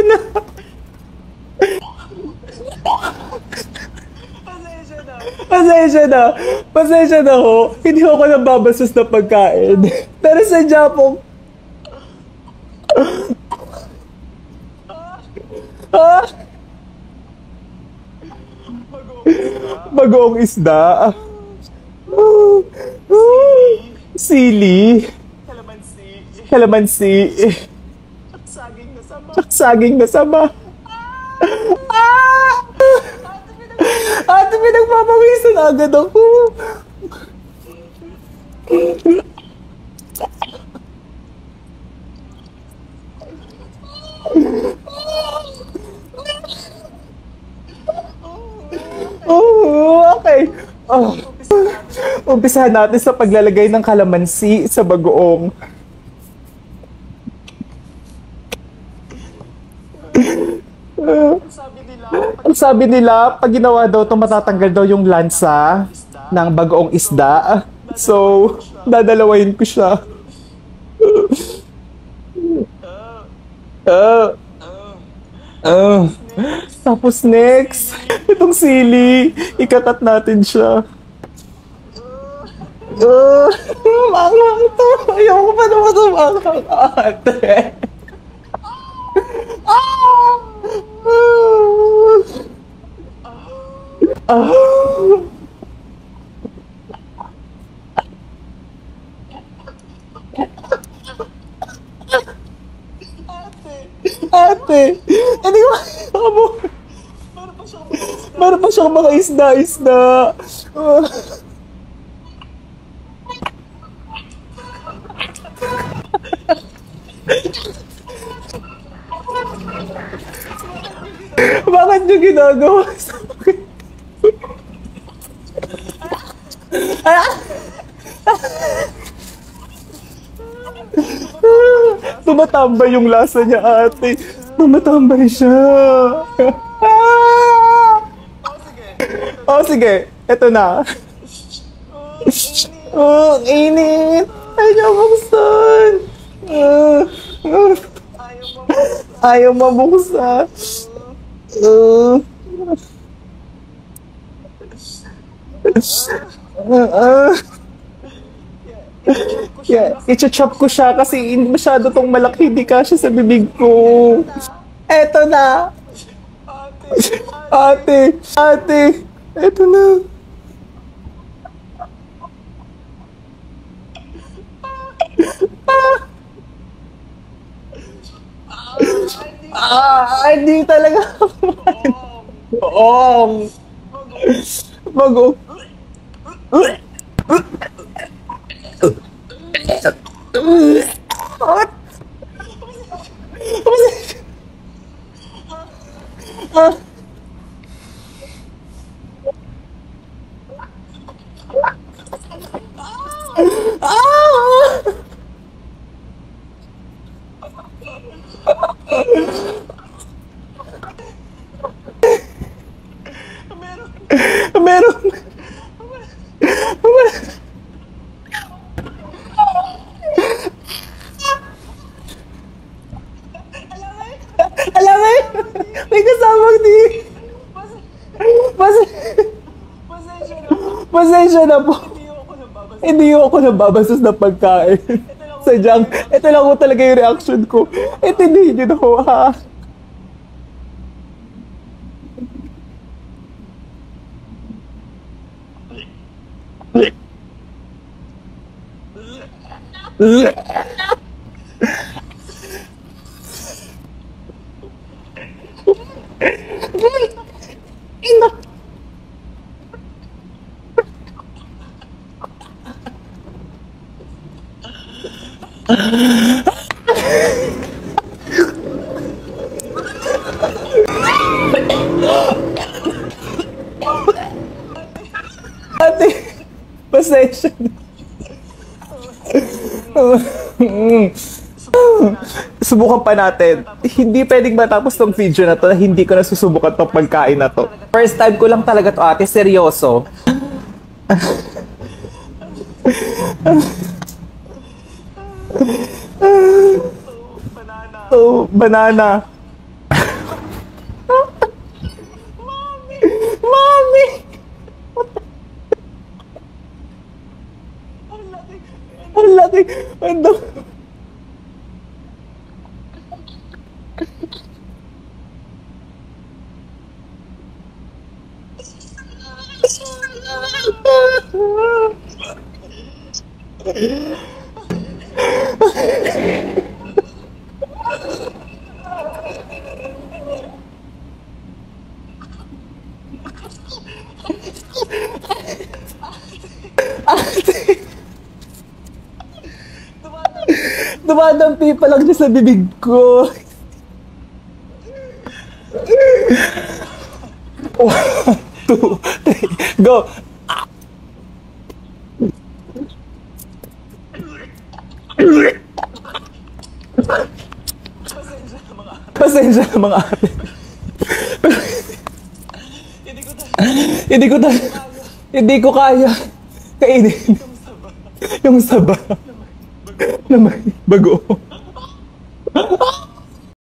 na. Pasensya na. Pasensya na ho. Hindi ako nababastos na pagkain. Pero sadya po. Ha? Bagoong isda. Sili. Kalamansi. Saging na sama. Ate, pinagpapawisan agad ako. Oh, okay. Oh. Umpisahan natin sa paglalagay ng kalamansi sa bagoong. Ang sabi nila, pag ginawa daw ito, matatanggal daw yung lansa ng bagoong isda. So, dadalawahin ko siya. Tapos next, itong sili, ikakat natin siya. Manghang to. Ayoko pa naman sa manghang, ate. Ate, hindi ko ako. Meron pa siyang mga isda-isda. Bakit niyo ginagawa sa akin? Tumatambay yung lasa niya, ate. Tumatambay siya. Oh, sige. Ito na. Oh, init. Ayaw mabuksan. Ayaw mabuksan. Yeah, i-chop ko siya kasi masyado tong malaki, hindi kasya sa bibig ko. Eto na. Ate, eto na. Hindi talaga. Bagoong. Bagoong. Meron. Alam mo, may kasamang di. Pasensya na po. Hindi ako nababastos na pagkain. Sadyang, ito lang ko talaga yung reaction ko. Hindi nyo na ko, ha? Ate, pasensya na. Subukan pa natin. Hindi pwedeng matapos tong video na to na hindi ko nasusubukan tong pagkain na to. First time ko lang talaga to, ate. Seryoso. Banana. Ang laki. Ang laki. Dumadampi pa lang siya sa bibig ko. One, two, three, go! Pasensya na mga ate. Hindi ko kaya kainin yung saba na may bago.